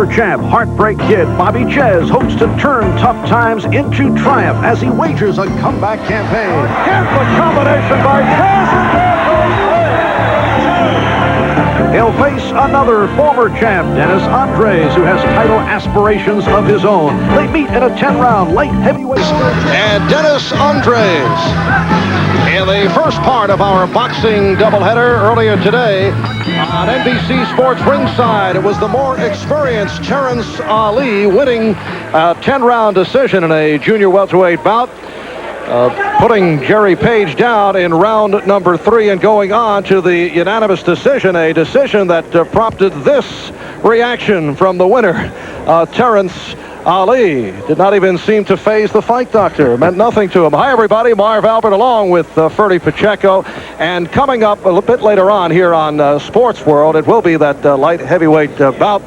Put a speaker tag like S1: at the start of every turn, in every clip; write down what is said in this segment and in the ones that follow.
S1: Former champ, Heartbreak Kid Bobby Czyz hopes to turn tough times into triumph as he wagers a comeback campaign.
S2: Careful combination by Czyz.
S1: He'll face another former champ, Andries, who has title aspirations of his own. They meet in a 10-round light heavyweight.
S3: And Andries. In the first part of our boxing doubleheader earlier today on NBC Sports Ringside, it was the more experienced Terrence Ali winning a 10-round decision in a junior welterweight bout, putting Jerry Page down in round number 3 and going on to the unanimous decision, a decision that prompted this reaction from the winner, Terrence Ali. Did not even seem to faze the fight doctor. Meant nothing to him. Hi, everybody. Marv Albert along with Ferdy Pacheco. And coming up a little bit later on here on Sports World, it will be that light heavyweight bout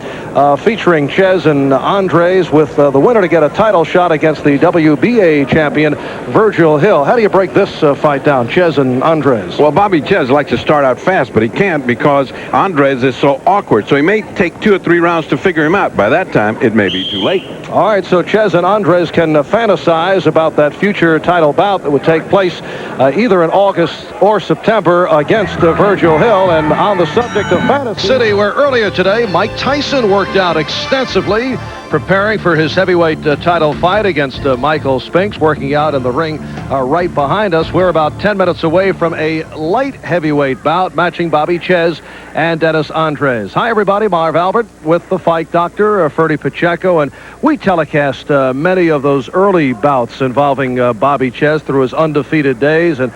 S3: featuring Czyz and Andries, with the winner to get a title shot against the WBA champion, Virgil Hill. How do you break this fight down, Czyz and Andries?
S4: Well, Bobby Czyz likes to start out fast, but he can't because Andries is so awkward. So he may take 2 or 3 rounds to figure him out. By that time, it may be too late.
S1: All right, so Czyz and Andries can fantasize about that future title bout that would take place either in August or September against Virgil Hill. And on the subject of fantasy city, where earlier today Mike Tyson worked out extensively preparing for his heavyweight title fight against Michael Spinks, working out in the ring right behind us. We're about 10 minutes away from a light heavyweight bout matching Bobby Czyz and Andries. Hi, everybody. Marv Albert with the fight doctor, Ferdy Pacheco, and we telecast many of those early bouts involving Bobby Czyz through his undefeated days and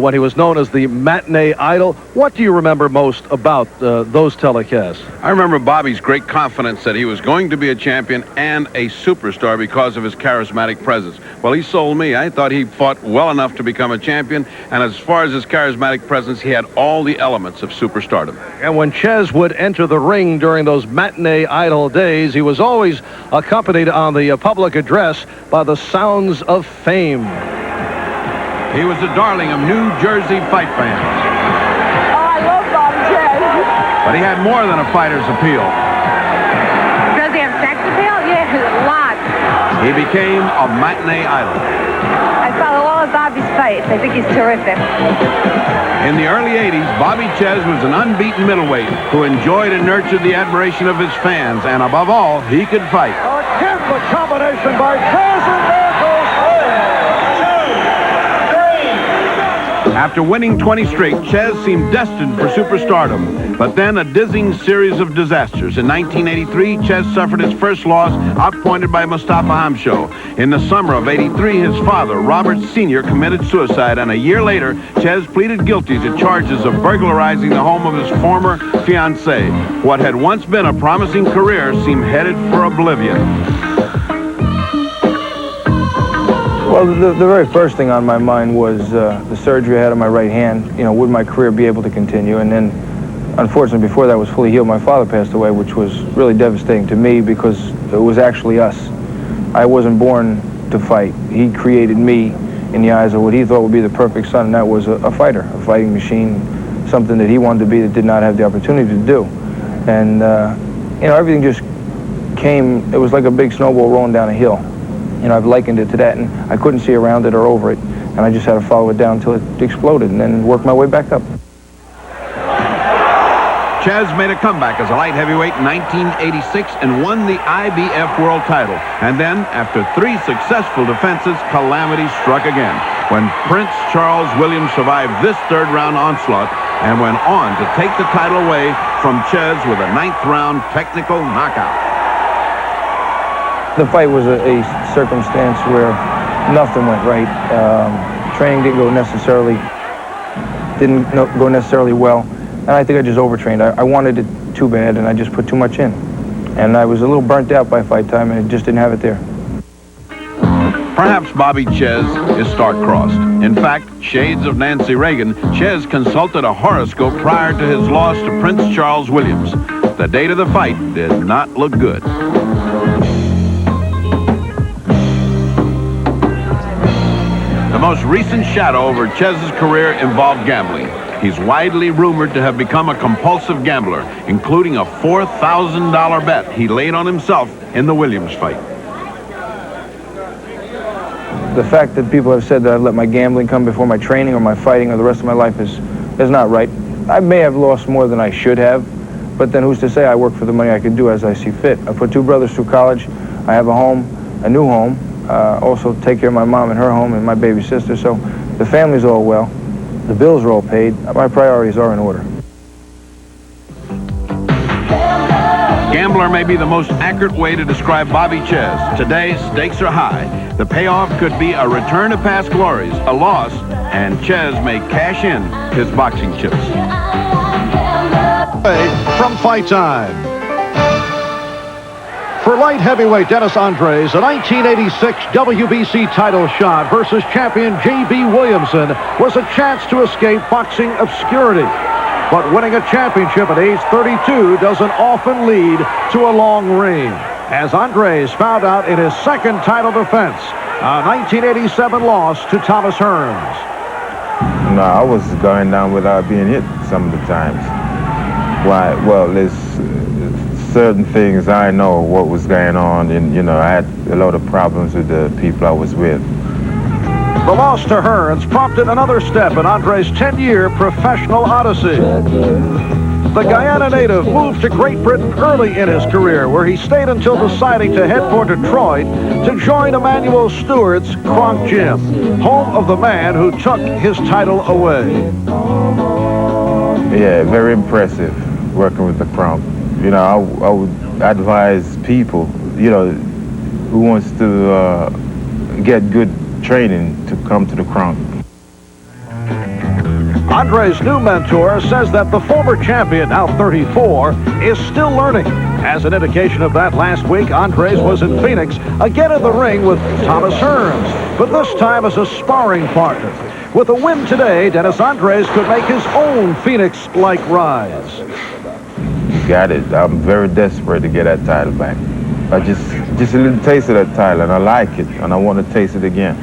S1: when he was known as the matinee idol. What do you remember most about those telecasts?
S4: I remember Bobby's great confidence that he was going to be a champion and a superstar because of his charismatic presence. Well, he sold me. I thought he fought well enough to become a champion, and as far as his charismatic presence, he had all the elements of superstardom.
S1: And when Czyz would enter the ring during those matinee idol days, he was always accompanied on the public address by the sounds of fame.
S4: He was the darling of New Jersey fight fans.
S5: Oh, I love Bobby Czyz.
S4: But he had more than a fighter's appeal.
S5: Does he have sex appeal? Yeah, a lot.
S4: He became a matinee idol.
S5: I follow all of Bobby's fights. I think he's terrific.
S4: In the early 80s, Bobby Czyz was an unbeaten middleweight who enjoyed and nurtured the admiration of his fans, and above all, he could fight.
S2: A careful combination by Czyz, and there goes
S4: After winning 20 straight, Czyz seemed destined for superstardom, but then a dizzying series of disasters. In 1983, Czyz suffered his first loss, outpointed by Mustafa Hamsho. In the summer of '83, his father, Robert Sr., committed suicide, and a year later, Czyz pleaded guilty to charges of burglarizing the home of his former fiancée. What had once been a promising career seemed headed for oblivion.
S6: Well, the very first thing on my mind was the surgery I had on my right hand. You know, would my career be able to continue? And then, unfortunately, before that was fully healed, my father passed away, which was really devastating to me because it was actually us. I wasn't born to fight. He created me in the eyes of what he thought would be the perfect son, and that was a fighter, a fighting machine, something that he wanted to be that did not have the opportunity to do. And, you know, everything just came, it was like a big snowball rolling down a hill. You know, I've likened it to that, and I couldn't see around it or over it, and I just had to follow it down until it exploded and then work my way back up.
S4: Czyz made a comeback as a light heavyweight in 1986 and won the IBF world title. And then, after 3 successful defenses, calamity struck again when Prince Charles Williams survived this third-round onslaught and went on to take the title away from Czyz with a 9th-round technical knockout.
S6: The fight was a circumstance where nothing went right. Training didn't go necessarily well, and I think I just overtrained. I wanted it too bad, and I just put too much in. And I was a little burnt out by fight time, and it just didn't have it there.
S4: Perhaps Bobby Czyz is star-crossed. In fact, shades of Nancy Reagan, Czyz consulted a horoscope prior to his loss to Prince Charles Williams. The date of the fight did not look good. The most recent shadow over Czyz's career involved gambling. He's widely rumored to have become a compulsive gambler, including a $4,000 bet he laid on himself in the Williams fight.
S6: The fact that people have said that I've let my gambling come before my training or my fighting or the rest of my life is not right. I may have lost more than I should have, but then who's to say? I work for the money. I can do as I see fit. I put 2 brothers through college. I have a home, a new home. Also take care of my mom and her home and my baby sister. So the family's all well. The bills are all paid. My priorities are in order.
S4: Gambler may be the most accurate way to describe Bobby Czyz. Today, stakes are high. The payoff could be a return to past glories, a loss, and Czyz may cash in his boxing chips.
S3: From Fight Time. For light heavyweight Dennis Andries, a 1986 WBC title shot versus champion J.B. Williamson was a chance to escape boxing obscurity. But winning a championship at age 32 doesn't often lead to a long reign, as Andries found out in his second title defense, a 1987 loss to Thomas Hearns.
S7: No, I was going down without being hit some of the times. Why? Well, there's certain things I know what was going on, and you know, I had a lot of problems with the people I was with.
S3: The loss to Hearns prompted another step in Andries' 10-year professional odyssey. The Guyana native moved to Great Britain early in his career, where he stayed until deciding to head for Detroit to join Emanuel Stewart's Kronk Gym, home of the man who took his title away.
S7: Yeah, very impressive working with the Kronk. You know, I would advise people, you know, who wants to get good training to come to the Kronk.
S3: Andries' new mentor says that the former champion, now 34, is still learning. As an indication of that, last week, Andries was in Phoenix, again in the ring with Thomas Hearns, but this time as a sparring partner. With a win today, Dennis Andries could make his own Phoenix-like rise.
S7: You got it. I'm very desperate to get that title back. I just a little taste of that title, and I like it, and I want to taste it again.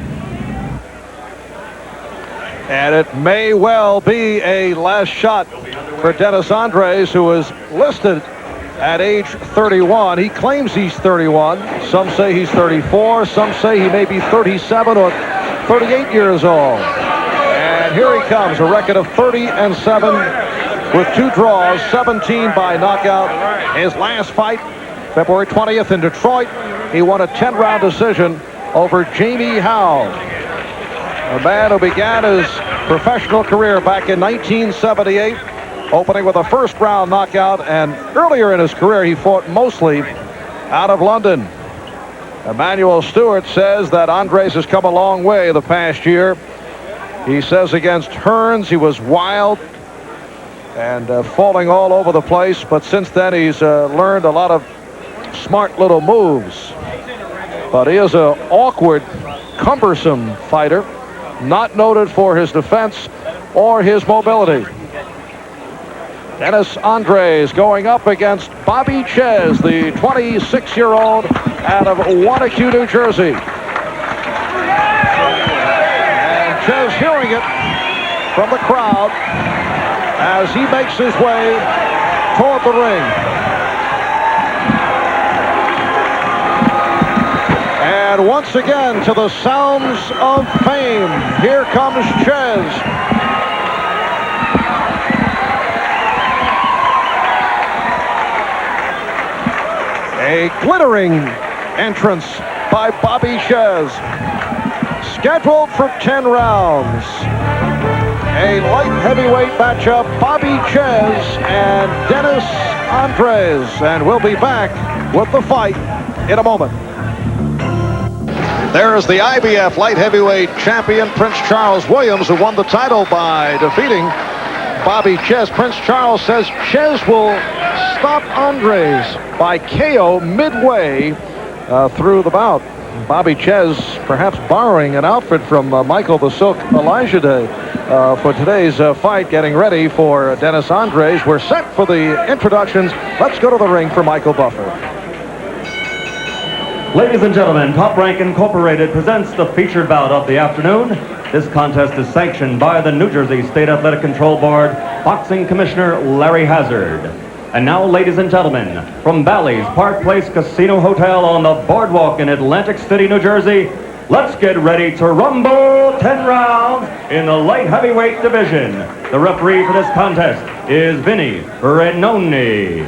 S1: And it may well be a last shot for Dennis Andries, who is listed at age 31. He claims he's 31. Some say he's 34. Some say he may be 37 or 38 years old. And here he comes, a record of 30-7 with 2 draws, 17 by knockout. His last fight, February 20th in Detroit, he won a 10-round decision over Jamie Howe, a man who began his professional career back in 1978, opening with a first-round knockout, and earlier in his career he fought mostly out of London. Emanuel Stewart says that Andries has come a long way the past year. He says against Hearns he was wild and falling all over the place, but since then he's learned a lot of smart little moves. But he is an awkward, cumbersome fighter, not noted for his defense or his mobility. Dennis Andries going up against Bobby Czyz, the 26-year-old out of Wanacue, New Jersey. And Czyz hearing it from the crowd as he makes his way toward the ring. And once again, to the sounds of fame, here comes Czyz. A glittering entrance by Bobby Czyz. Scheduled for 10 rounds. A light heavyweight matchup, Bobby Czyz and Dennis Andries. And we'll be back with the fight in a moment. There's the IBF light heavyweight champion, Prince Charles Williams, who won the title by defeating Bobby Czyz. Prince Charles says Czyz will stop Andries by KO midway through the bout. Bobby Czyz perhaps borrowing an outfit from Michael the Silk Elijah Day for today's fight, getting ready for Dennis Andries. We're set for the introductions. Let's go to the ring for Michael Buffer.
S8: Ladies and gentlemen, Top Rank Incorporated presents the featured bout of the afternoon. This contest is sanctioned by the New Jersey State Athletic Control Board, Boxing Commissioner Larry Hazard. And now, ladies and gentlemen, from Bally's Park Place Casino Hotel on the boardwalk in Atlantic City, New Jersey, let's get ready to rumble 10 rounds in the light heavyweight division. The referee for this contest is Vinny Renoni.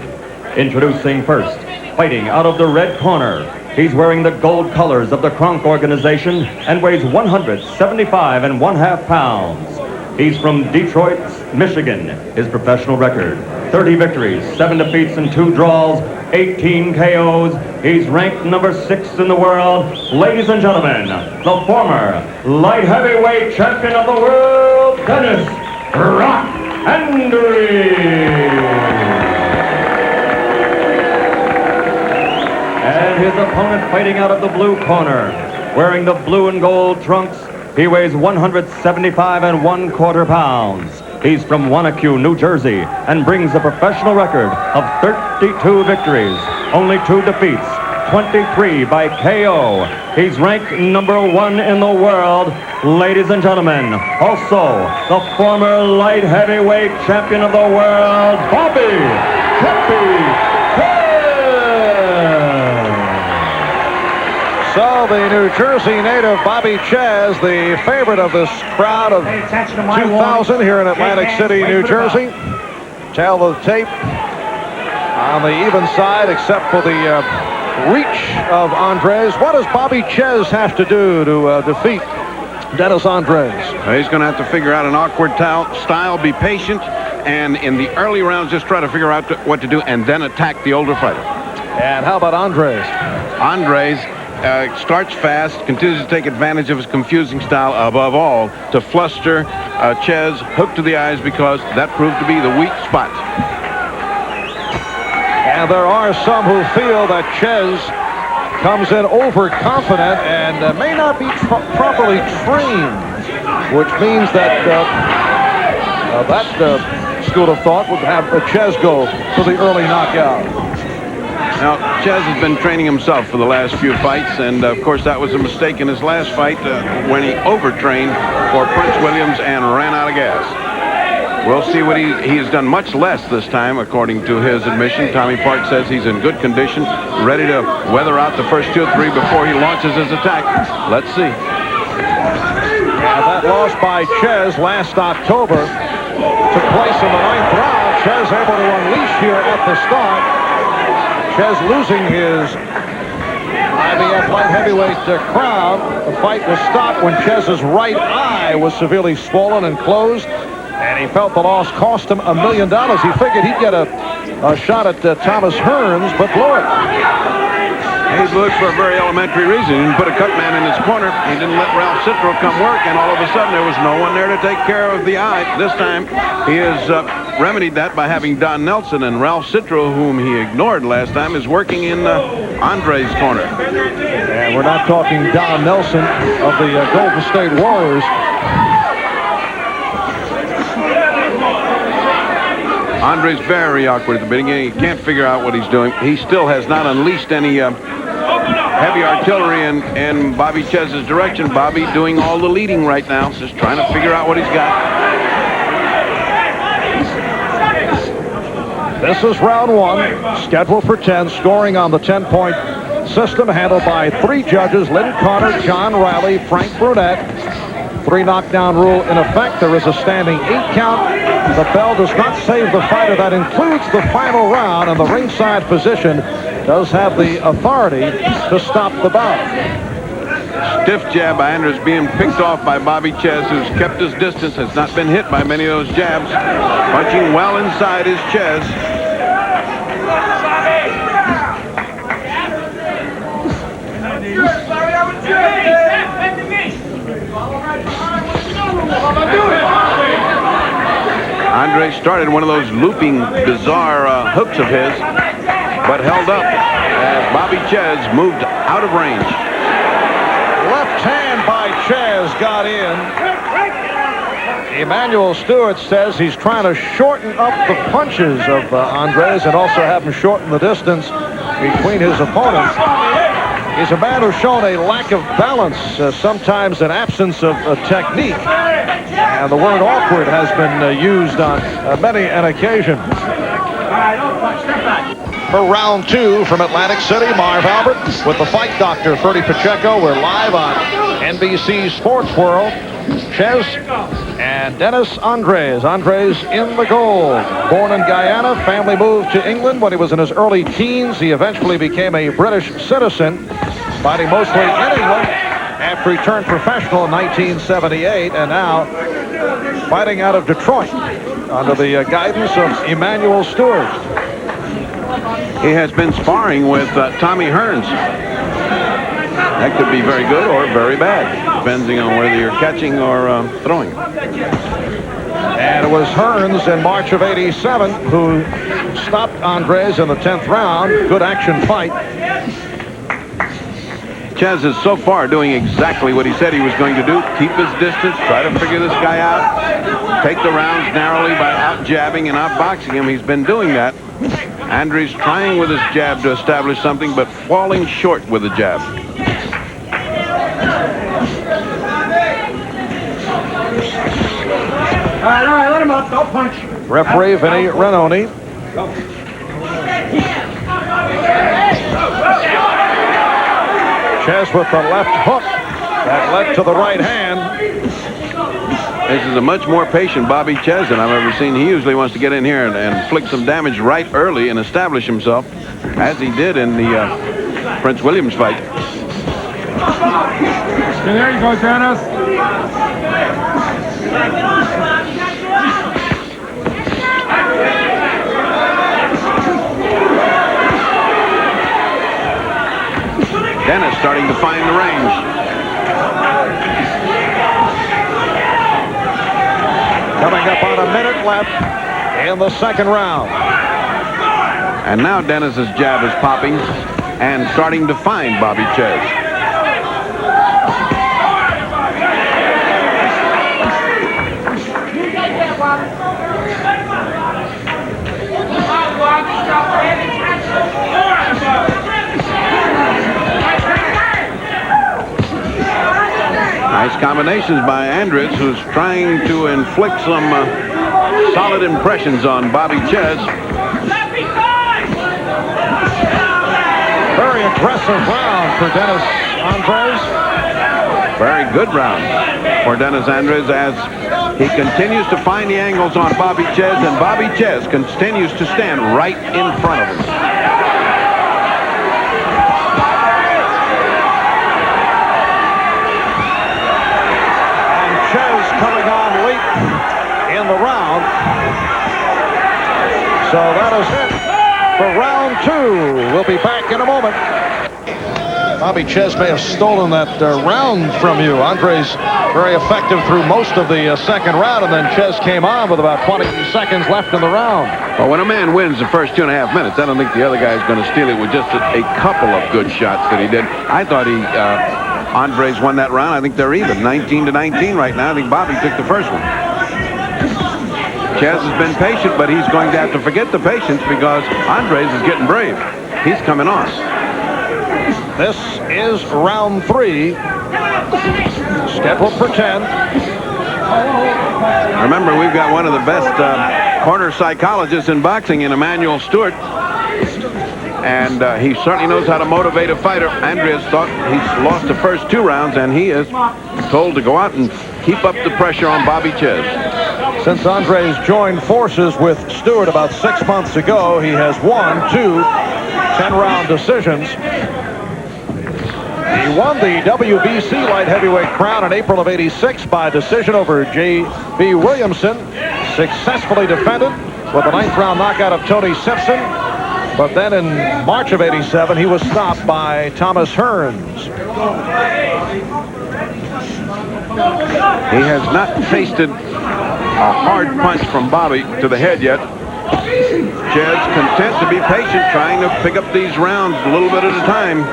S8: Introducing first, fighting out of the red corner. He's wearing the gold colors of the Kronk organization and weighs 175 1/2 pounds. He's from Detroit, Michigan. His professional record, 30 victories, 7 defeats and 2 draws, 18 KOs. He's ranked number 6 in the world. Ladies and gentlemen, the former light heavyweight champion of the world, Dennis Rock Andries. And his opponent fighting out of the blue corner, wearing the blue and gold trunks. He weighs 175 1/4 pounds. He's from Wanacue, New Jersey, and brings a professional record of 32 victories, only 2 defeats, 23 by KO. He's ranked number 1 in the world. Ladies and gentlemen, also the former light heavyweight champion of the world, Bobby Chippy.
S1: So the New Jersey native Bobby Czyz, the favorite of this crowd of 2,000 here in Atlantic City, New Jersey. Tail of the tape on the even side, except for the reach of Andries. What does Bobby Czyz have to do to defeat Dennis Andries?
S4: He's going to have to figure out an awkward style, be patient, and in the early rounds just try to figure out what to do and then attack the older fighter.
S1: And how about Andries?
S4: Andries starts fast, continues to take advantage of his confusing style, above all, to fluster Czyz, hook to the eyes, because that proved to be the weak spot.
S1: And there are some who feel that Czyz comes in overconfident and may not be properly trained, which means that that school of thought would have Czyz go for the early knockout.
S4: Now, Czyz has been training himself for the last few fights, and of course that was a mistake in his last fight when he overtrained for Prince Williams and ran out of gas. We'll see what he has done much less this time, according to his admission. Tommy Park says he's in good condition, ready to weather out the first 2 or 3 before he launches his attack. Let's see.
S1: Yeah, that loss by Czyz last October took place in the 9th round. Czyz able to unleash here at the start. Czyz losing his IBF light heavyweight crown. The fight was stopped when Czyz's right eye was severely swollen and closed, and he felt the loss cost him $1 million. He figured he'd get a shot at Thomas Hearns, but blew it.
S4: He blew it for a very elementary reason. He didn't put a cut man in his corner. He didn't let Ralph Citro come work, and all of a sudden there was no one there to take care of the eye. This time he has remedied that by having Don Nelson, and Ralph Citro, whom he ignored last time, is working in Andres' corner.
S1: And we're not talking Don Nelson of the Golden State Warriors.
S4: Andres very awkward at the beginning. He can't figure out what he's doing. He still has not unleashed any heavy artillery in Bobby Czyz's direction. Bobby doing all the leading right now, just trying to figure out what he's got.
S1: This is round 1, scheduled for 10, scoring on the 10-point system, handled by 3 judges, Lynn Carter, John Riley, Frank Brunette. 3 knockdown rule in effect. There is a standing 8 count. The bell does not save the fighter. That includes the final round, and the ringside physician does have the authority to stop the bout.
S4: Stiff jab by Andries, being picked off by Bobby Czyz, who's kept his distance, has not been hit by many of those jabs. Punching well inside is Czyz. Andries started one of those looping, bizarre hooks of his, but held up as Bobby Czyz moved out of range.
S1: Left hand by Czyz got in. Emmanuel Stewart says he's trying to shorten up the punches of Andries and also have him shorten the distance between his opponents. He's a man who's shown a lack of balance, sometimes an absence of technique. And the word awkward has been used on many an occasion.
S3: For round 2 from Atlantic City, Marv Albert with the fight doctor, Ferdy Pacheco. We're live on NBC Sports World. Czyz and Dennis Andries. Andries in the gold. Born in Guyana, family moved to England when he was in his early teens. He eventually became a British citizen, fighting mostly in England after he turned professional in 1978, and now fighting out of Detroit under the guidance of Emmanuel Stewart.
S4: He has been sparring with Tommy Hearns. That could be very good or very bad, depending on whether you're catching or throwing.
S1: And it was Hearns in March of '87 who stopped Andries in the 10th round. Good action fight.
S4: Czyz is so far doing exactly what he said he was going to do. Keep his distance, try to figure this guy out, take the rounds narrowly by out-jabbing and out-boxing him. He's been doing that. Andries trying with his jab to establish something, but falling short with the jab.
S2: All right, let him up. Don't punch.
S1: Referee Vinny Renoni. Czyz with the left hook that led to the right hand.
S4: This is a much more patient Bobby Czyz than I've ever seen. He usually wants to get in here and inflict some damage right early and establish himself, as he did in the Prince Williams fight.
S2: There you go, Dennis.
S4: Dennis starting to find the range.
S1: Coming up on a minute left in the second round.
S4: And now Dennis's jab is popping and starting to find Bobby Czyz. Nice combinations by Andries, who's trying to inflict some solid impressions on Bobby Czyz.
S1: Very aggressive round for Dennis Andries.
S4: Very good round for Dennis Andries as he continues to find the angles on Bobby Czyz, and Bobby Czyz continues to stand right in front of him.
S1: Coming on late in the round. So that is it for round 2. We'll be back in a moment. Bobby Czyz may have stolen that round from you. Andries very effective through most of the second round, and then Czyz came on with about 20 seconds left in the round.
S4: Well, when a man wins the first 2.5 minutes, I don't think the other guy is going to steal it with just a couple of good shots that he did. I thought Andries won that round. I think they're even 19-19 right now. I think Bobby took the first one. Czyz has been patient, but he's going to have to forget the patience because Andries is getting brave. He's coming on.
S1: This is round 3, scheduled for 10.
S4: Remember, we've got one of the best corner psychologists in boxing in Emmanuel Stewart. And he certainly knows how to motivate a fighter. Andries thought he's lost the first 2 rounds, and he is told to go out and keep up the pressure on Bobby Czyz.
S1: Since Andries joined forces with Stewart about 6 months ago, he has won 2 10-round decisions. He won the WBC light heavyweight crown in April of '86 by decision over J.B. Williamson. Successfully defended with a 9th round knockout of Tony Simpson. But then in March of '87, he was stopped by Thomas Hearns.
S4: He has not tasted a hard punch from Bobby to the head yet. Czyz content to be patient, trying to pick up these rounds a little bit at a time.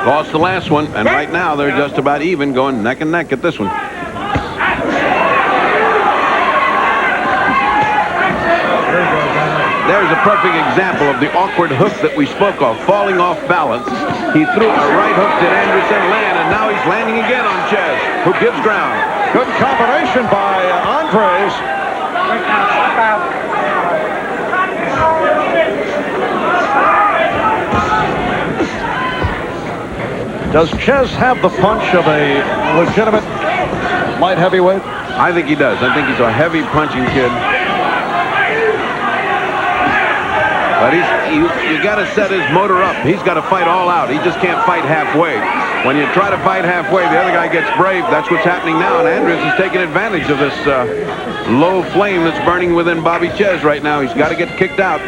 S4: Lost the last one, and right now they're just about even, going neck and neck at this one. there's a perfect example of the awkward hook that we spoke of, falling off balance. He threw a right hook to Andries and land, and now he's landing again on Czyz, who gives ground.
S1: Good combination by Andries. Does Czyz have the punch of a legitimate light heavyweight?
S4: I think he does. I think he's a heavy punching kid. But you got to set his motor up. He's got to fight all out. He just can't fight halfway. When you try to fight halfway, the other guy gets brave. That's what's happening now, and Andries is taking advantage of this low flame that's burning within Bobby Czyz right now. He's got to get kicked out.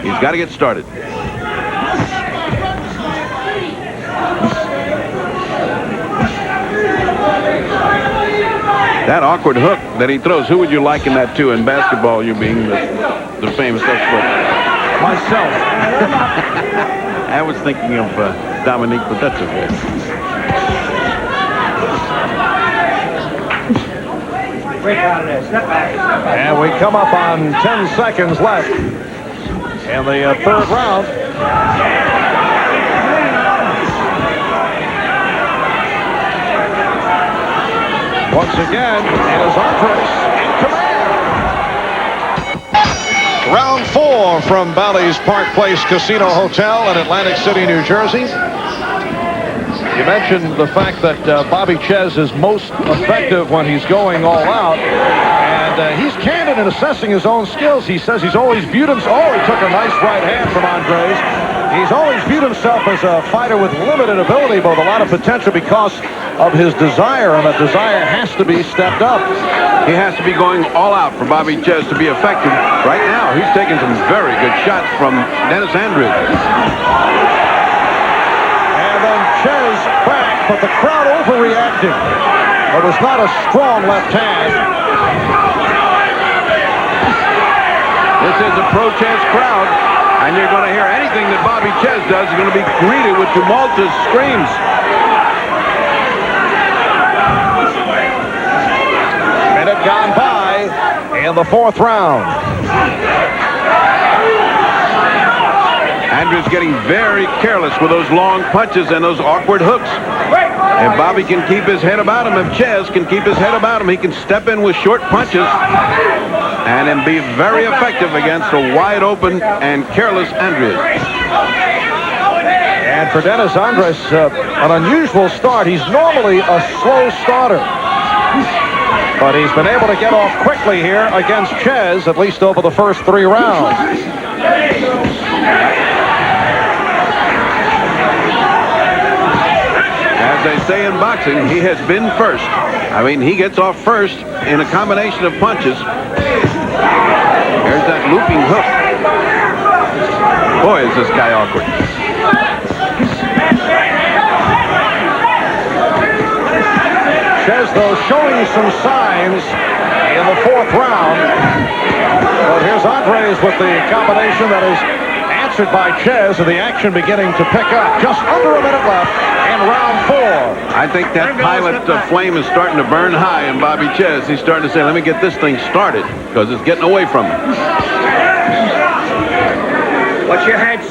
S4: He's got to get started. That awkward hook that he throws, who would you liken that to in basketball, you being the famous expert?
S1: Myself.
S4: I was thinking of Dominique, but that's okay.
S1: And we come up on 10 seconds left in the third round. Once again, it is Andries in command. Round 4 from Bally's Park Place Casino Hotel in Atlantic City, New Jersey. You mentioned the fact that Bobby Czyz is most effective when he's going all out. And he's candid in assessing his own skills. He says he's always viewed himself. Oh, he took a nice right hand from Andries. He's always viewed himself as a fighter with limited ability, but with a lot of potential because of his desire, and that desire has to be stepped up.
S4: He has to be going all out for Bobby Czyz to be effective. Right now, he's taking some very good shots from Dennis Andries.
S1: And then Czyz back, but the crowd overreacting. It was not a strong left hand.
S4: This is a pro-Czyz crowd, and you're going to hear anything that Bobby Czyz does is going to be greeted with tumultuous screams.
S1: Minute gone by in the fourth round.
S4: Andries getting very careless with those long punches and those awkward hooks. If Bobby can keep his head about him, if Czyz can keep his head about him, he can step in with short punches and then be very effective against a wide open and careless Andries.
S1: And for Dennis Andries, an unusual start. He's normally a slow starter, but he's been able to get off quickly here against Czyz, at least over the first 3 rounds.
S4: As they say in boxing, he has been first. I mean, he gets off first in a combination of punches. There's that looping hook. Boy, is this guy awkward.
S1: Czyz, though, showing some signs in the fourth round. But here's Andries with the combination that is answered by Czyz, and the action beginning to pick up. Just under a minute left in round 4.
S4: I think that pilot flame is starting to burn high in Bobby Czyz. He's starting to say, let me get this thing started, because it's getting away from him.
S2: Watch your head.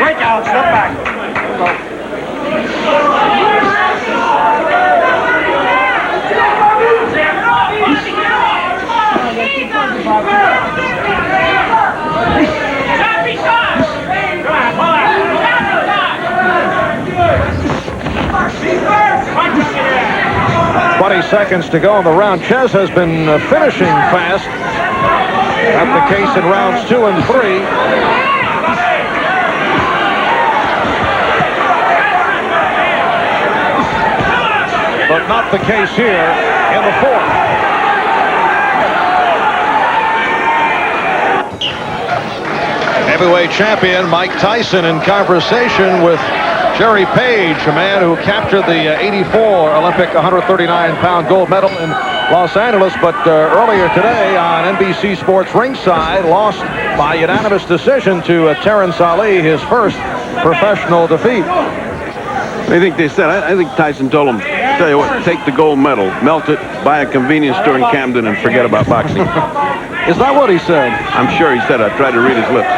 S2: Break out. Step back.
S1: Seconds to go in the round. Czyz has been finishing fast. That's the case in rounds 2 and 3. But not the case here in the fourth. Heavyweight champion Mike Tyson in conversation with Jerry Page, a man who captured the 84 Olympic 139-pound gold medal in Los Angeles, but earlier today on NBC Sports Ringside lost by unanimous decision to Terrence Ali, his first professional defeat.
S4: I think they said, I think Tyson told him, tell you what, take the gold medal, melt it, buy a convenience store in Camden, and forget about boxing.
S1: Is that what he said?
S4: I'm sure he said. I tried to read his lips.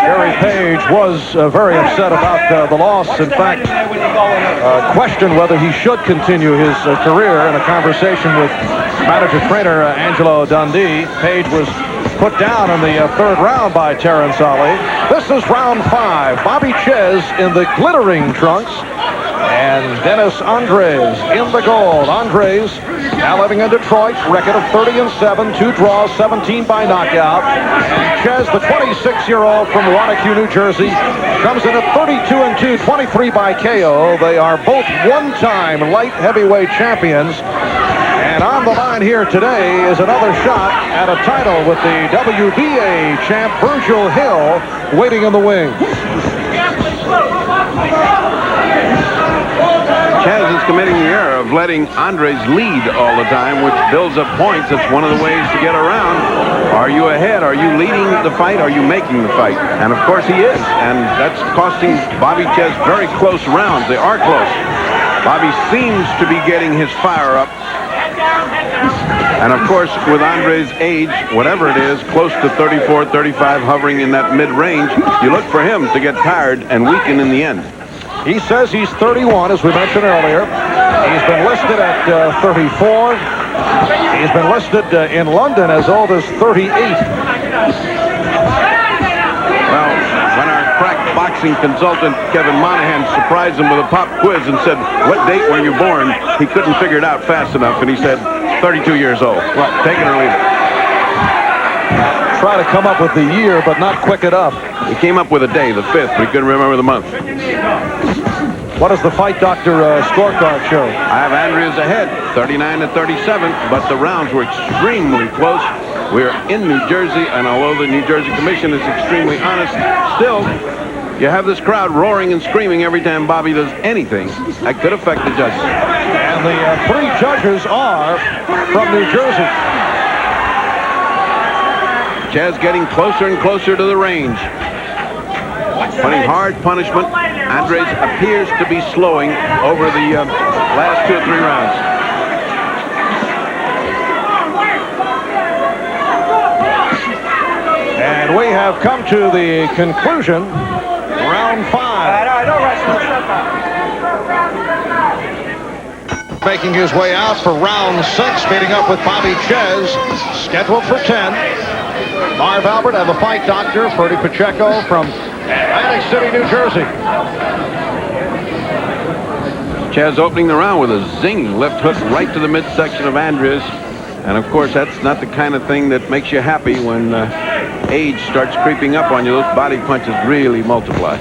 S1: Gary Page was very upset about the loss. In fact, questioned whether he should continue his career. In a conversation with manager-trainer Angelo Dundee, Page was put down in the third round by Terrence Ali. This is round 5. Bobby Czyz in the glittering trunks and Dennis Andries in the gold. Andries now living in Detroit, record of 30-7, 2 draws, 17 by knockout. And Czyz, the 26-year-old from Wanacue, New Jersey, comes in at 32-2, 23 by KO. They are both one-time light heavyweight champions. And on the line here today is another shot at a title with the WBA champ Virgil Hill waiting in the wings.
S4: Czyz is committing the error of letting Andries lead all the time, which builds up points. That's one of the ways to get around. Are you ahead? Are you leading the fight? Are you making the fight? And of course he is. And that's costing Bobby Czyz very close rounds. They are close. Bobby seems to be getting his fire up. And of course, with Andries' age, whatever it is, close to 34, 35, hovering in that mid-range, you look for him to get tired and weaken in the end.
S1: He says he's 31, as we mentioned earlier. He's been listed at 34. He's been listed in London as old as 38.
S4: Well, when our crack boxing consultant, Kevin Monahan, surprised him with a pop quiz and said, "What date were you born?" he couldn't figure it out fast enough, and he said, 32 years old. Well, take it or leave it.
S1: Try to come up with the year, but not quick enough.
S4: He came up with a day, the 5th, but he couldn't remember the month.
S1: What does the Fight Doctor scorecard show?
S4: I have Andries ahead, 39-37, but the rounds were extremely close. We're in New Jersey, and although the New Jersey Commission is extremely honest, still, you have this crowd roaring and screaming every time Bobby does anything that could affect the judges.
S1: And the 3 judges are from New Jersey.
S4: Czyz getting closer and closer to the range. Putting hard punishment. Andries appears to be slowing over the last 2 or 3 rounds.
S1: And we have come to the conclusion. Round 5. Making his way out for round 6, meeting up with Bobby Czyz, scheduled for 10. Marv Albert and the Fight Doctor, Ferdy Pacheco from Atlantic City, New Jersey.
S4: Czyz opening the round with a zing left hook right to the midsection of Andries. And of course, that's not the kind of thing that makes you happy when age starts creeping up on you. Those body punches really multiply.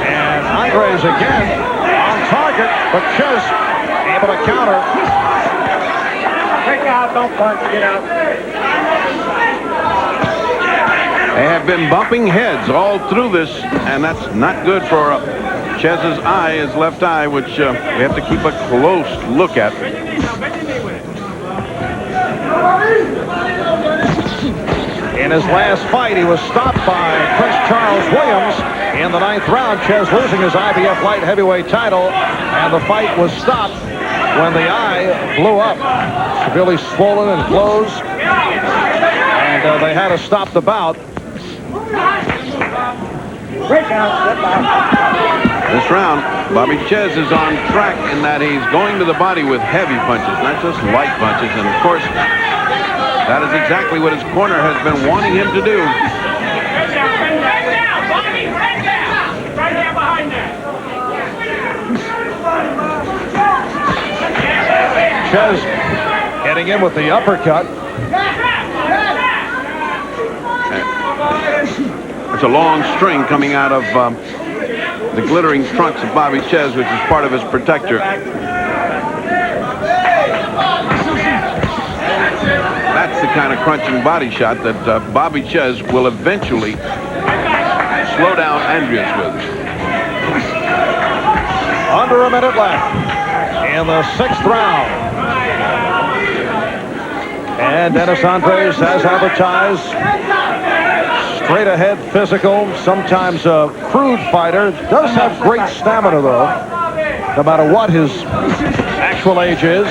S1: And Andries again on target, but Czyz able to counter.
S2: Kick out, don't punch, get out.
S4: They have been bumping heads all through this, and that's not good for Czyz's eye, his left eye, which we have to keep a close look at.
S1: In his last fight, he was stopped by Prince Charles Williams in the 9th round. Czyz losing his IBF light heavyweight title, and the fight was stopped when the eye blew up, severely swollen and closed, and they had to stop the bout.
S4: This round, Bobby Czyz is on track in that he's going to the body with heavy punches, not just light punches. And of course, that is exactly what his corner has been wanting him to do.
S1: Czyz getting in with the uppercut.
S4: It's a long string coming out of the glittering trunks of Bobby Czyz, which is part of his protector. That's the kind of crunching body shot that Bobby Czyz will eventually slow down Andries with.
S1: Under a minute left in the 6th round. And Dennis Andries has advertised straight ahead physical, sometimes a crude fighter. Does have great stamina though. no matter what his actual age is.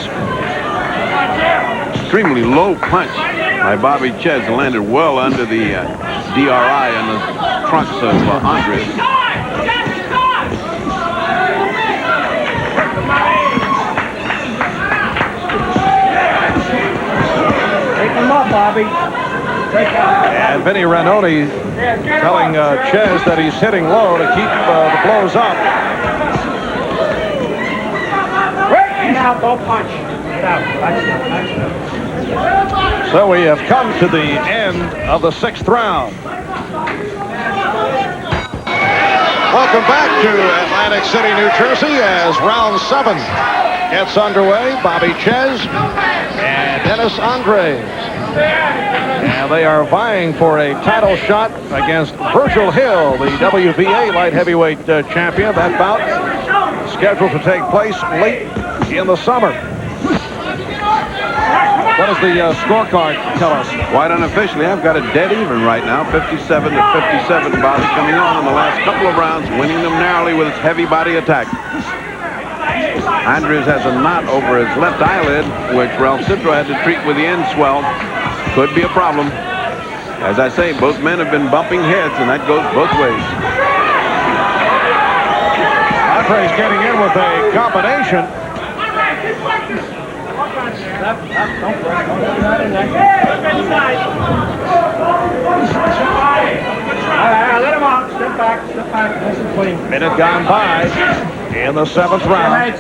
S4: Extremely low punch by Bobby Czyz landed well under the DRI and the trunks of Andries.
S2: Take him up, Bobby.
S1: And Vinny Ranoni telling Czyz that he's hitting low to keep the blows up.
S2: Now, don't punch.
S1: So we have come to the end of the 6th round. Welcome back to Atlantic City, New Jersey, as round 7 gets underway. Bobby Czyz and Dennis Andries. And they are vying for a title shot against Virgil Hill, the WBA light heavyweight champion. That bout scheduled to take place late in the summer. What does the scorecard tell us?
S4: Quite unofficially, I've got it dead even right now. 57 to 57. Bobby coming on in the last couple of rounds, winning them narrowly with his heavy body attack. Andries has a knot over his left eyelid, which Ralph Citro had to treat with the end swell. Could be a problem. As I say, both men have been bumping heads, and that goes both ways.
S1: Andries getting in with a combination.
S2: Let him out. Step back. Nice and clean.
S1: Minute gone by in the 7th round.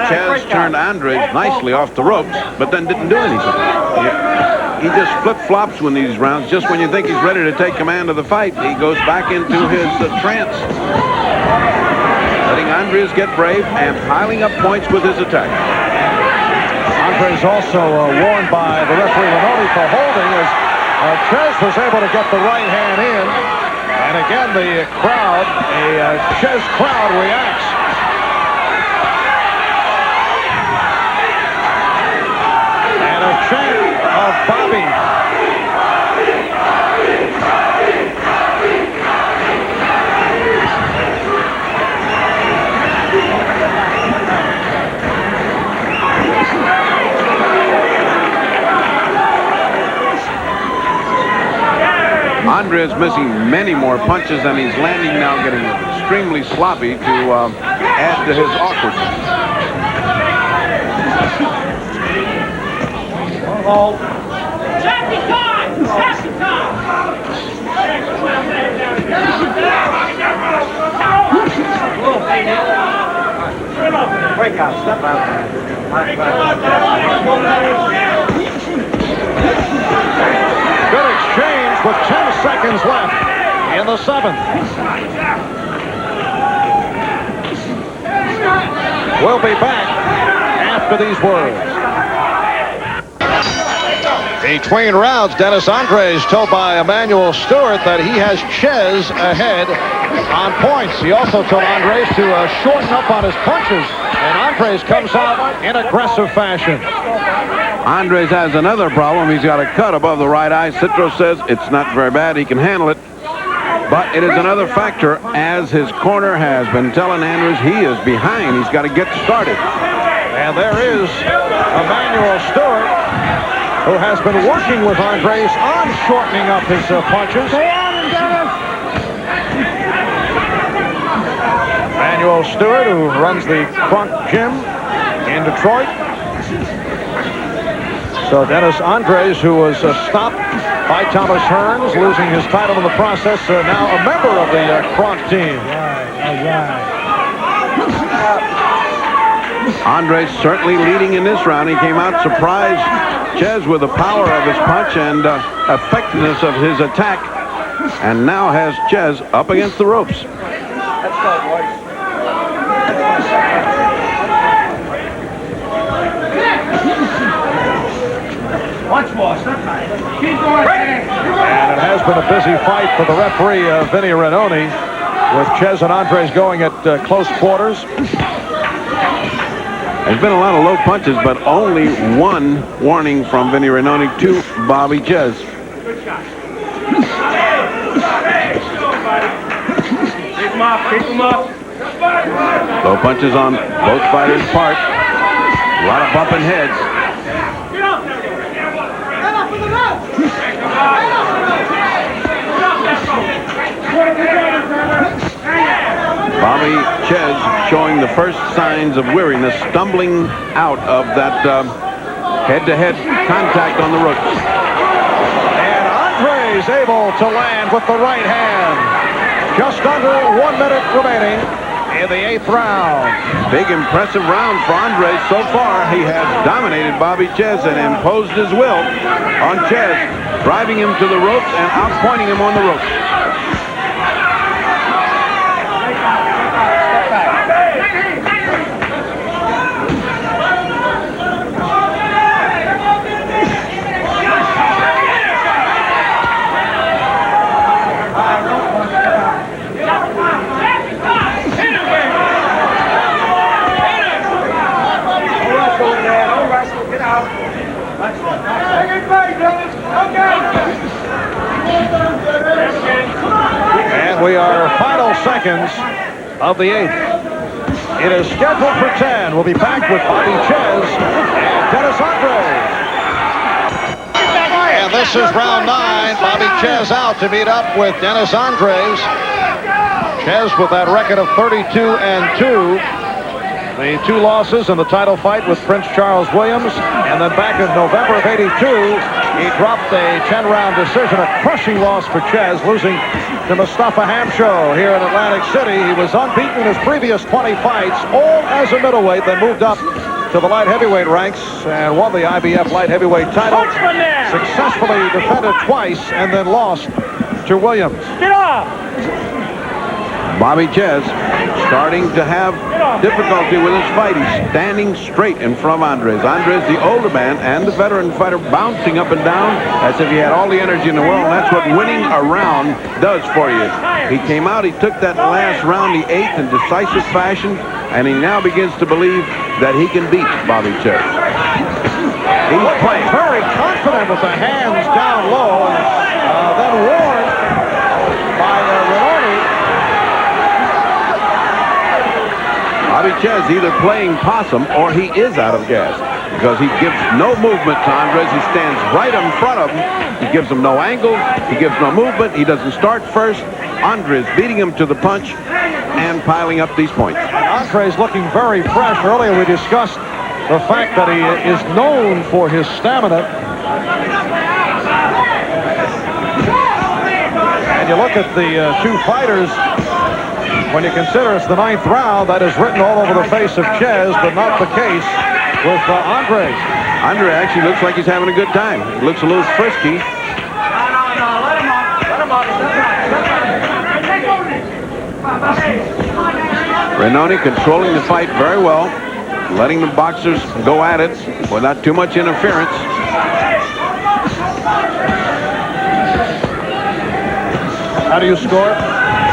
S4: Czyz turned Andries nicely off the ropes, but then didn't do anything. He just flip-flops when these rounds. Just when you think he's ready to take command of the fight, he goes back into his trance. Letting Andries get brave and piling up points with his attack.
S1: Andries also warned by the referee Ranoni for holding as Czyz was able to get the right hand in. And again, the crowd, a Czyz crowd reacts. And a chant of Bobby.
S4: Andries missing many more punches than he's landing now, getting extremely sloppy to add to his awkwardness.
S2: Break out. Step out.
S1: Good exchange with 10 seconds left in the 7th. We'll be back after these words. Between rounds, Dennis Andries told by Emmanuel Stewart that he has Czyz ahead on points. He also told Andries to shorten up on his punches, and Andries comes out in aggressive fashion.
S4: Andries has another problem. He's got a cut above the right eye. Citro says it's not very bad. He can handle it. But it is another factor, as his corner has been telling Andries he is behind. He's got to get started.
S1: And there is Emmanuel Stewart, who has been working with Andries on shortening up his punches. Emmanuel Stewart, who runs the Crunk Gym in Detroit. So Dennis Andries, who was stopped by Thomas Hearns, losing his title in the process, now a member of the Crunk team.
S4: Andries certainly leading in this round. He came out surprised Czyz with the power of his punch and effectiveness of his attack, and now has Czyz up against the ropes.
S2: Let's go, boys. Once more, step back. Keep going.
S1: And it has been a busy fight for the referee, Vinny Renoni, with Czyz and Andries going at close quarters.
S4: There's been a lot of low punches, but only one warning from Vinny Renoni to Bobby Czyz.
S2: Keep him up.
S4: Low punches on both fighters' part. A lot of bumping heads. Bobby Czyz showing the first signs of weariness, stumbling out of that head-to-head contact on the ropes.
S1: And Andries able to land with the right hand. Just under 1 minute remaining in the 8th round.
S4: Big, impressive round for Andries so far. He has dominated Bobby Czyz and imposed his will on Czyz, driving him to the ropes and outpointing him on the ropes.
S1: And we are final seconds of the 8th. It is scheduled for 10. We'll be back with Bobby Czyz and Dennis Andries.
S3: And this is round 9. Bobby Czyz out to meet up with Dennis Andries. Czyz with that record of 32-2.
S1: The 2 losses in the title fight with Prince Charles Williams, and then back in November of '82, he dropped a 10-round decision, a crushing loss for Czyz, losing to Mustafa Hamsho here in Atlantic City. He was unbeaten in his previous 20 fights, all as a middleweight, then moved up to the light heavyweight ranks and won the IBF light heavyweight title. Successfully defended twice and then lost to Williams.
S2: Get up!
S4: Bobby Czyz starting to have difficulty with his fight. He's standing straight in front of Andries. Andries, the older man and the veteran fighter, bouncing up and down as if he had all the energy in the world. And that's what winning a round does for you. He came out, he took that last round, the 8th, in decisive fashion, and he now begins to believe that he can beat Bobby Czyz. He's playing
S1: very confident with the hands down low, and then warned by Renoni.
S4: Bobby Czyz either playing possum or he is out of gas, because he gives no movement to Andries. He stands right in front of him. He gives him no angle. He gives no movement. He doesn't start first. Andries beating him to the punch and piling up these points.
S1: Andries looking very fresh. Earlier we discussed the fact that he is known for his stamina. And you look at the 2 fighters. When you consider it's the 9th round, that is written all over the face of Czyz, but not the case with Andries.
S4: Andries actually looks like he's having a good time. He looks a little frisky.
S2: No, let him up. Let him up.
S4: Renoni controlling the fight very well, letting the boxers go at it without too much interference.
S1: How do you score it?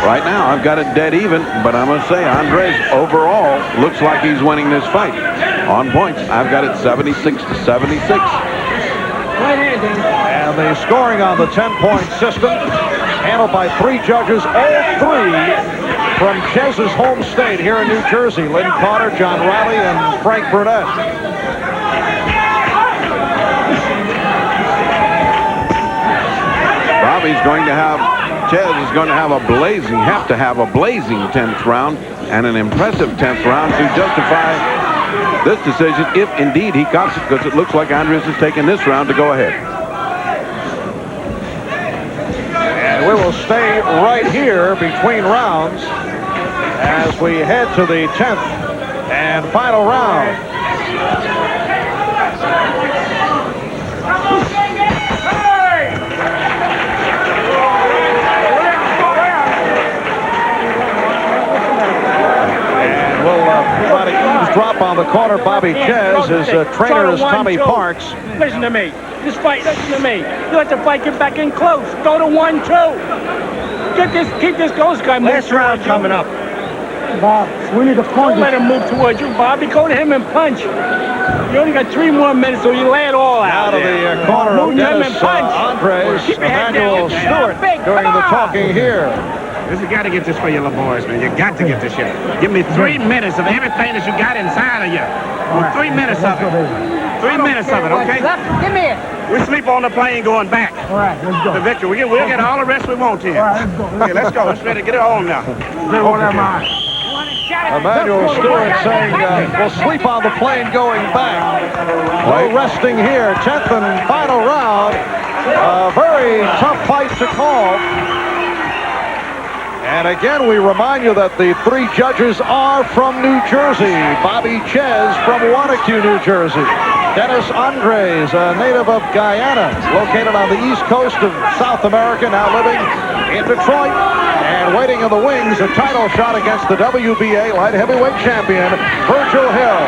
S4: Right now, I've got it dead even, but I must say, Andries overall looks like he's winning this fight. On points, I've got it 76-76.
S1: And the scoring on the 10-point system, handled by 3 judges, all 3 from Czyz's home state here in New Jersey. Lynn Carter, John Riley, and Frank Burnett.
S4: Bobby's going to have, Czyz is going to have a blazing 10th round and an impressive 10th round to justify this decision, if indeed he cops it, because it looks like Andries is taking this round to go ahead.
S1: And we will stay right here between rounds as we head to the 10th and final round. Try to eavesdrop on the corner. Bobby Czyz. His trainer is Tommy Parks.
S2: Listen to me. This fight, listen to me. You let the fight get back in close. Go to 1-2. Keep this going. This guy
S9: Last round coming up.
S2: Bob, we need to punch. Don't let him move towards you, Bobby. Go to him and punch. You only got 3 more minutes, so you lay it all out.
S1: Out of the corner of Dennis Andries, Emmanuel Stewart doing the talking here.
S9: You got to get this for your little boys, man. You got to get this shit. Give me 3 minutes of everything that you got inside of you. Well, 3 minutes of it. 3 minutes of it, okay?
S5: Give me it.
S9: We sleep on the plane going back.
S2: All right, let's go.
S9: The victory. We'll get all the rest we want here.
S2: All right, let's go.
S9: Okay, let's go. Let's ready to get it on now.
S1: Emmanuel Stewart saying we'll sleep on the plane going back. No resting here. 10th and final round. A very tough fight to call. And again, we remind you that the 3 judges are from New Jersey. Bobby Czyz from Wanacue, New Jersey. Dennis Andries, a native of Guyana, located on the east coast of South America, now living in Detroit. And waiting in the wings, a title shot against the WBA light heavyweight champion, Virgil Hill.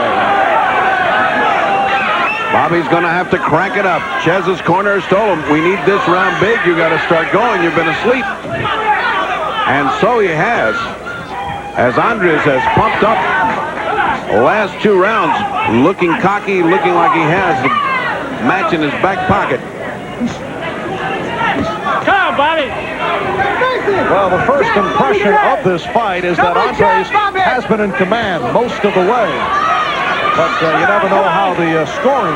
S4: Bobby's going to have to crank it up. Chez's corner has told him, we need this round big. You got to start going. You've been asleep. And so he has, as Andries has pumped up the last 2 rounds, looking cocky, looking like he has the match in his back pocket.
S2: Come on, Bobby.
S1: Well, the first impression of this fight is that Andries has been in command most of the way. But you never know how the scoring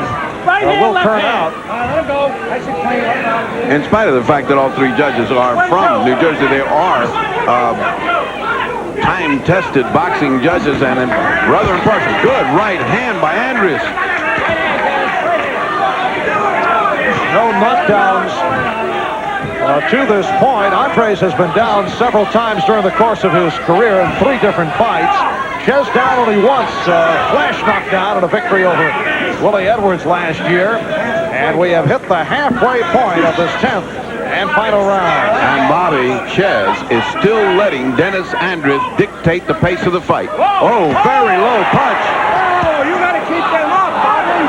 S1: will turn out.
S4: In spite of the fact that all 3 judges are from New Jersey, they are time-tested boxing judges and rather impartial. Good right hand by Andries.
S1: No knockdowns to this point. Andries has been down several times during the course of his career in 3 different fights. Czyz down only once, flash knockdown in a victory over Willie Edwards last year. And we have hit the halfway point of this 10th and final round.
S4: And Bobby Czyz is still letting Dennis Andries dictate the pace of the fight. Oh, very low punch.
S2: Oh, you got to keep them up, Bobby.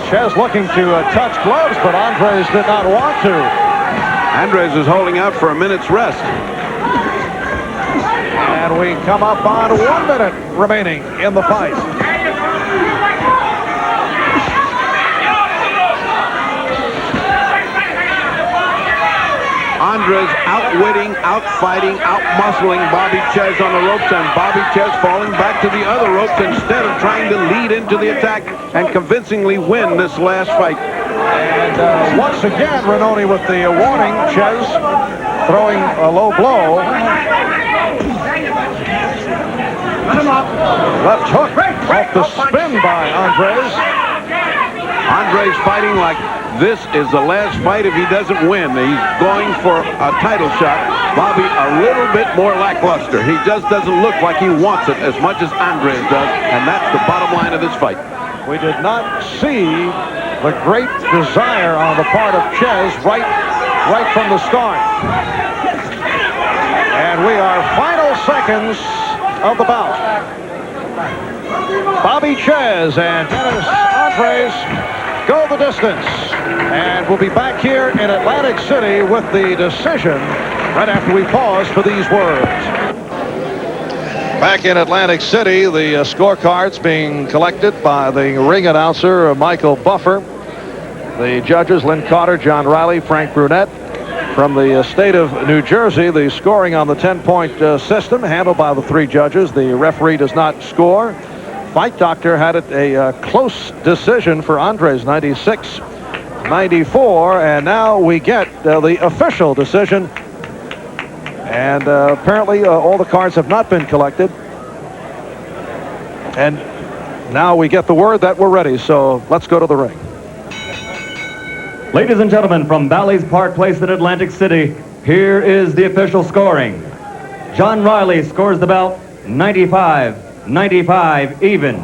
S1: Czyz looking to touch gloves, but Andries did not want to.
S4: Andries is holding out for a minute's rest.
S1: And we come up on 1 minute remaining in the fight.
S4: Andries outwitting, outfighting, outmuscling Bobby Czyz on the ropes, and Bobby Czyz falling back to the other ropes instead of trying to lead into the attack and convincingly win this last fight.
S1: And once again, Renoni with the warning. Czyz throwing a low blow. Left hook off the spin by Andries.
S4: Andries fighting like this is the last fight if he doesn't win. He's going for a title shot. Bobby a little bit more lackluster. He just doesn't look like he wants it as much as Andries does, and that's the bottom line of this fight.
S1: We did not see the great desire on the part of Czyz right from the start. And we are final seconds of the bout. Bobby Czyz and Dennis Andries go the distance. And we'll be back here in Atlantic City with the decision right after we pause for these words. Back in Atlantic City, the scorecards being collected by the ring announcer, Michael Buffer. The judges, Lynn Carter, John Riley, Frank Brunette. From the state of New Jersey, the scoring on the 10-point system handled by the 3 judges. The referee does not score. Fight Doctor had it a close decision for Andries, 96-94, and now we get the official decision. And apparently all the cards have not been collected. And now we get the word that we're ready, so let's go to the ring.
S8: Ladies and gentlemen, from Bally's Park Place in Atlantic City, here is the official scoring. John Riley scores the bout 95-95 even.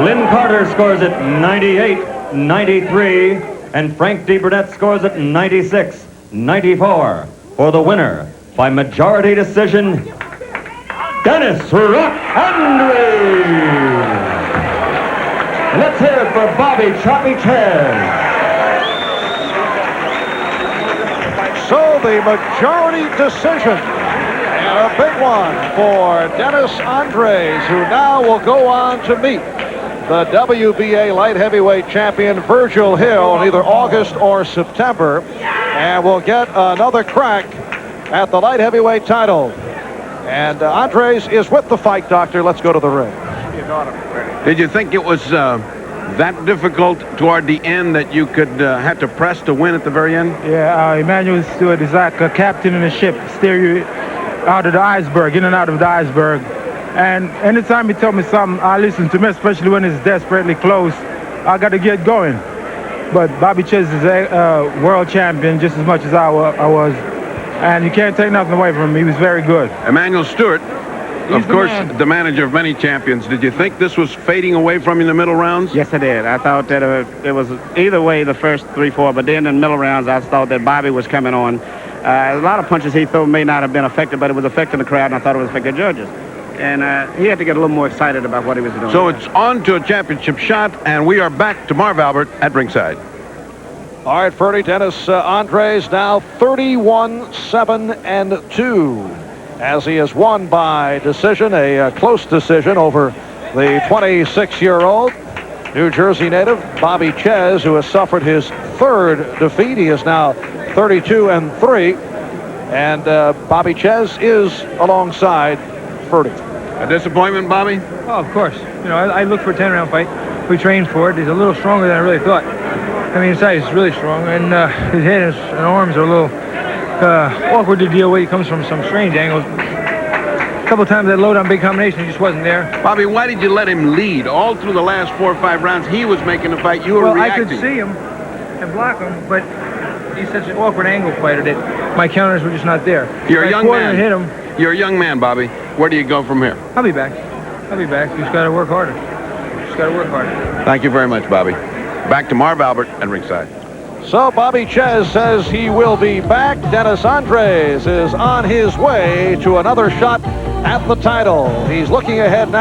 S8: Lynn Carter scores it 98-93, and Frank D. Burnett scores it 96-94 for the winner by majority decision, Dennis Rock Andries. And let's hear it for Bobby Choppy Czyz.
S1: So the majority decision, and a big one for Dennis Andries, who now will go on to meet the WBA light heavyweight champion Virgil Hill in either August or September, and will get another crack at the light heavyweight title. And Andries is with the fight, doctor. Let's go to the ring.
S4: Did you think it was that difficult toward the end that you could have to press to win at the very end?
S6: Yeah, Emmanuel Stewart is like a captain in a ship, steer you out of the iceberg, in and out of the iceberg. And anytime he told me something, I listen to him, especially when it's desperately close. I got to get going. But Bobby Czyz is a world champion just as much as I was. And you can't take nothing away from him. He was very good.
S4: Emmanuel Stewart, of course, the manager of many champions. Did you think this was fading away from you in the middle rounds?
S9: Yes, I did. I thought that it was either way the first 3-4, but then in the middle rounds, I thought that Bobby was coming on. A lot of punches he threw may not have been affected, but it was affecting the crowd, and I thought it was affecting judges. And he had to get a little more excited about what he was doing.
S4: So it's on to a championship shot, and we are back to Marv Albert at ringside.
S1: All right, Ferdy, Dennis Andries now 31-7-2 as he has won by decision, a close decision over the 26-year-old New Jersey native Bobby Czyz, who has suffered his third defeat. He is now 32-3, and Bobby Czyz is alongside Ferdy.
S4: A disappointment, Bobby?
S6: Oh, of course. You know, I looked for a 10-round fight. We trained for it. He's a little stronger than I really thought. I mean, his size is really strong, and his head and arms are a little awkward to deal with. He comes from some strange angles. A couple times that load on big combination, he just wasn't there.
S4: Bobby, why did you let him lead? All through the last 4 or 5 rounds, he was making the fight. You were reacting.
S6: I could see him and block him, but he's such an awkward angle fighter that my counters were just not there.
S4: You're a young man.
S6: Hit him.
S4: You're a young man, Bobby. Where do you go from here?
S6: I'll be back. I'll be back. Just got to work harder. Just got to work harder.
S4: Thank you very much, Bobby. Back to Marv Albert at ringside.
S1: So Bobby Czyz says he will be back. Dennis Andries is on his way to another shot at the title. He's looking ahead now.